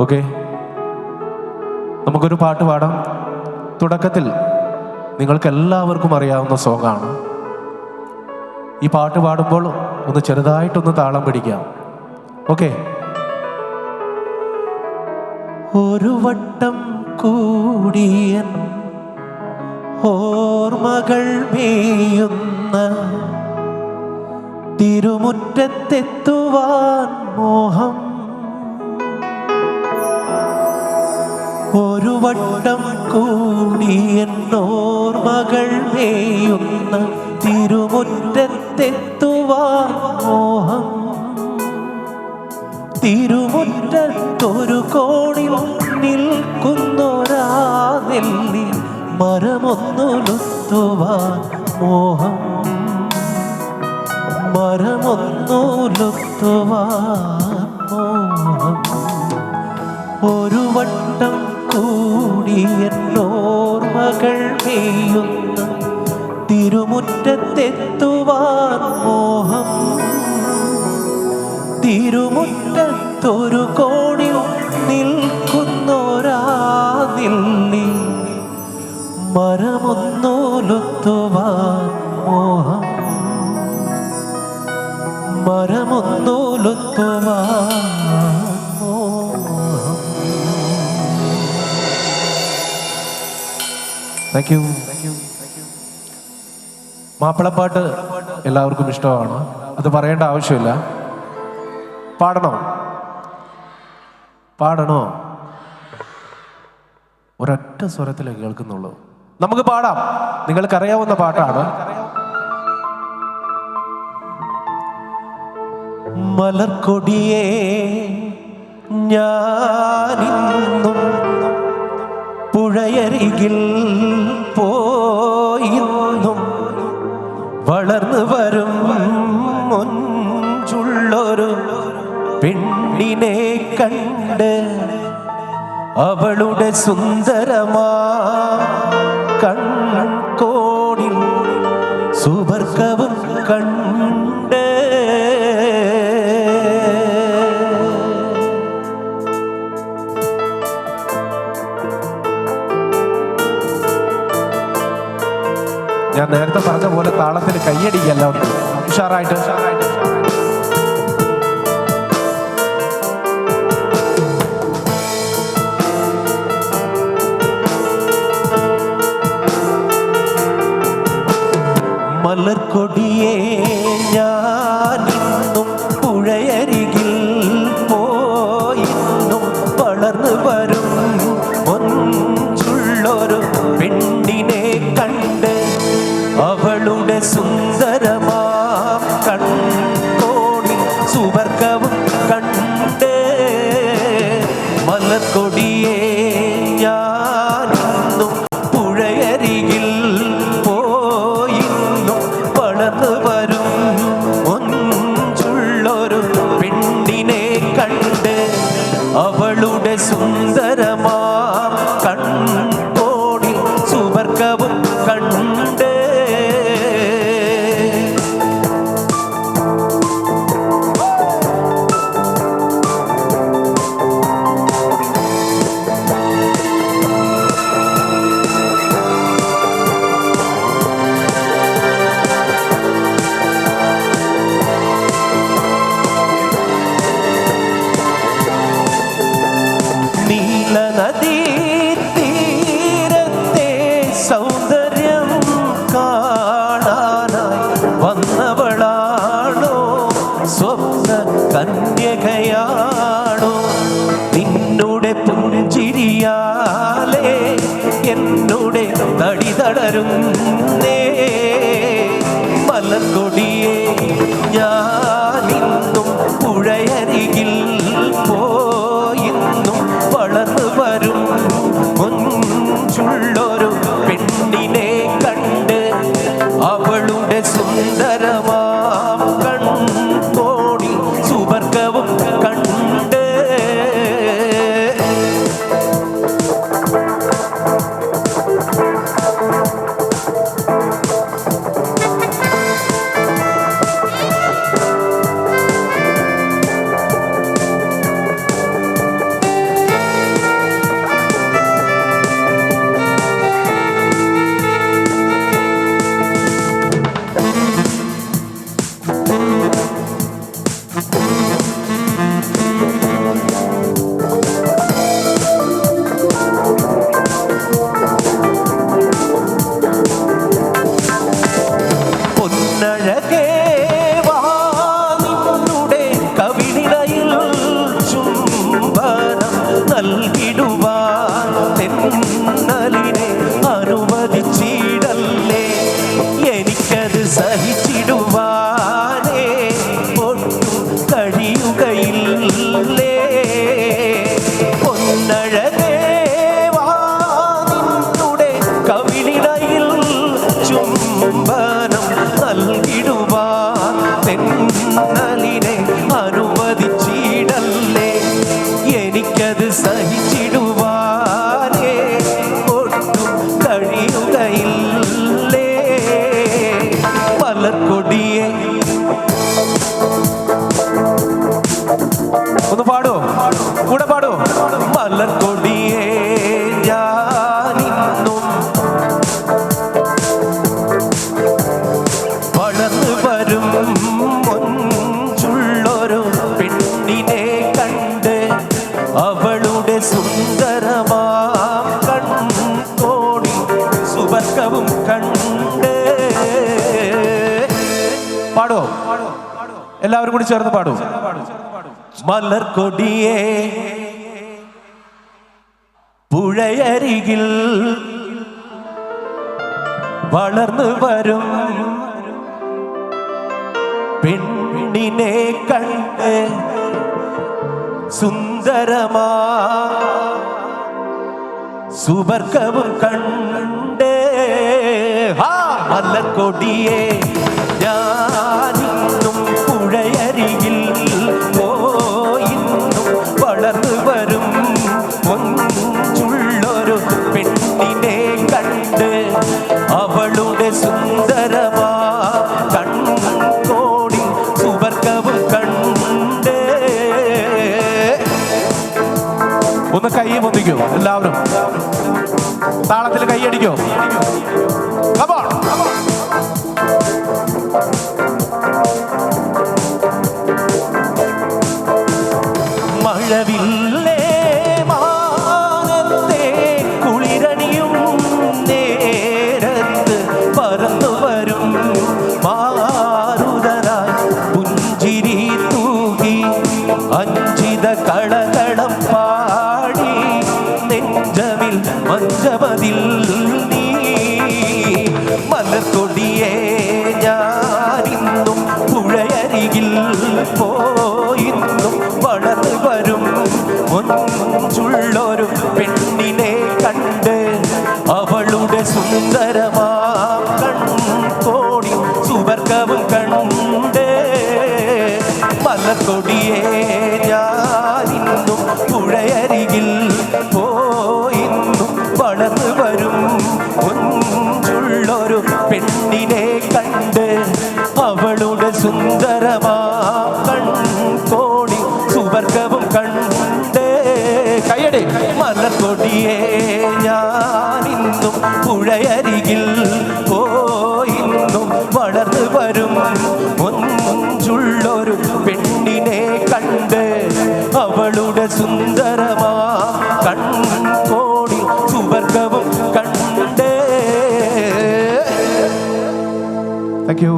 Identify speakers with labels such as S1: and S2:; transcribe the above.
S1: Okay, നമുക്കൊരു പാട്ട് പാടാം. തുടക്കത്തിൽ നിങ്ങൾക്ക് എല്ലാവർക്കും അറിയാവുന്ന സോങ്ങാണ്. ഈ പാട്ട് പാടുമ്പോൾ ഒന്ന് ചെറുതായിട്ടൊന്ന് താളം പിടിക്കാം. ഓക്കെ. ഒരു വട്ടം കൂടിയൻ ഓർമ്മകൾ മേയുന്ന തിരുമുറ്റത്തെത്തുവാൻ മോഹം. ഒരു വട്ടം കൂടിയൻ ഓർമ്മകൾ മേയുന്ന തിരുമുറ്റത്തെത്തുവാൻ മോഹം. തിരുമുറ്റത്തൊരു കോണിൽ നിൽക്കുന്നൊരാ നെല്ലി മരമൊന്നുലുത്തുവാൻ മോഹം. മരമൊന്നുലുത്തുവാൻ മോഹം. ഒരു വട്ടം കൂടിയൻ ഓർമ്മകൾ മേയുന്ന തിരുമുറ്റത്തെത്തുവാൻ മോഹം. തിരുമുറ്റത്തൊരു കോണിൽ നിൽക്കുന്നൊരാ നെല്ലി മരമൊന്നുലുത്തുവാൻ മോഹം. മരമൊന്നുലുത്തുവാൻ മോഹം. Thank you. മാപ്പിളപ്പാട്ട് എല്ലാവർക്കും ഇഷ്ടമാണ്. അത് പറയേണ്ട ആവശ്യമില്ല. പാടണോ? പാടണോ? ഒരൊറ്റ സ്വരത്തിലേ കേൾക്കുന്നുള്ളൂ. നമുക്ക് പാടാം. നിങ്ങൾക്കറിയാവുന്ന പാട്ടാണ്. മലർക്കൊടിയേ ഞാനിന്നും പുഴയരികിൽ പോയിന്നും വളർന്നു വരും മൊഞ്ചുള്ളൊരു പെണ്ണിനെ കണ്ട് അവളുടെ സുന്ദരമാ കൺകോണിൽ സുവർഗവും കണ്ട് ഞാൻ നേരത്തെ പറഞ്ഞ പോലെ താളത്തിൽ കയ്യടിക്കല്ല, ഉഷാറായിട്ട്. മലർക്കൊടിയേ ഞാനിന്നും പുഴയരികിൽ പോയിന്നും വളർന്നു വരും മൊഞ്ചുള്ളൊരു പെണ്ണിനെ കണ്ട് അവളുടെ സുന്ദരമാ കൺകോണിൽ സുവർഗവും കണ്ട്. മലർക്കൊടിയേ ഞാനിന്നും പുഴയരികിൽ പോയിന്നും വളർന്നു വരും മൊഞ്ചുള്ളൊരു പെണ്ണിനെ കണ്ട് അവളുടെ സുന്ദരമാ കൺകോണിൽ സുവർഗവും കണ്ട്. നീലനദീ തീരത്തെ സൗന്ദര്യം കാണാനായി വന്നവളാണോ? സ്വപ്ന കന്യകയാണോ? നിന്നുടെ പുഞ്ചിരിയാലേ എന്നുടെ തടി തളരുന്നേ. മലർക്കൊടിയേ ഞാനിന്നും പുഴയരികിൽ പോയിന്നും വളർന്നു വരും മൊഞ്ചുള്ളൊരു പെണ്ണിനെ കണ്ട് അവളുടെ സുന്ദരമാം കൺകോണിൽ സുവർഗവും കണ്ട്.
S2: സഹിച്ചിടുവാനേ ഒട്ടും കഴിയുകയില്ലേ. പൊന്നഴകേ വാ നിന്നുടെ കവിളിണയിൽ ചുംബനം നൽകിടുവാൻ തെന്നലിനെ അനുവദിച്ചിടല്ലേ. എനിക്കത് സഹിച്ചിടുവാനേ ഒട്ടും കഴിയുകയില്ലേ. മലർക്കൊടിയെ ഒന്ന് പാടോ, കൂടെ പാടോ. മലർക്കൊടിയെ ഞാനിന്നും വളർന്നു വരും മൊഞ്ചുള്ളൊരു പെണ്ണിനെ കണ്ട് അവളുടെ സുന്ദരമാം കൺകോണി സുവർഗവും കണ്ട്.
S1: പാടോ, എല്ലാവരും കൂടി ചേർന്ന് പാടൂ.
S2: മലർക്കൊടിയെ പുഴയരികിൽ വളർന്നു വരും പെണ്ണിനെ കണ്ട് സുന്ദരമാ സുവർഗവും കണ്ട്. മലർക്കൊടിയെ ഞാനിന്നും പുഴയരികിൽ പോയിന്നും വളർന്നു വരും മൊഞ്ചുള്ളൊരു പെണ്ണിനെ കണ്ട് അവളുടെ സുന്ദരമാ കൺകോണി സുവർഗവും കണ്ട്.
S1: ഒന്ന് കൈ പൊന്തിക്കോ, എല്ലാവരും താളത്തിൽ കൈയടിക്കോ.
S2: മഴവില്ലേ മാനത്തെ കുളിരണിയും നേരത്ത് പറന്നു വരും മാരുതനായി പുഞ്ചിരി തൂകി അഞ്ചിത കളകളം പാടി നെഞ്ചമിൽ മഞ്ചമതിൽ നീ. മലർക്കൊടിയെ ഞാനിന്നും പുഴയരികിൽ പോയിന്നും വളർന്നു വരും മൊഞ്ചുള്ളൊരു പെണ്ണിനെ കണ്ട് അവളുടെ സുന്ദരമാ കൺകോണി സുവർഗവും കണ്ട്. മലർക്കൊടിയെ ഞാനിന്നും പുഴയരികിൽ പോയിന്നും വളർന്നു വരും മൊഞ്ചുള്ളൊരു പെണ്ണിനെ കണ്ട് അവളുടെ സുന്ദരമാ കൺകോണി സുവർഗവും കണ്ട്. കയ്യടി. മലർക്കൊടിയെ ഞാനിന്നും പുഴയരികിൽ പോയിന്നും വളർന്നു വരും മൊഞ്ചുള്ളൊരു പെണ്ണിനെ കണ്ട് അവളുടെ സുന്ദരമാ കൺകോണി സുവർഗവും കണ്ട്.
S1: Thank you.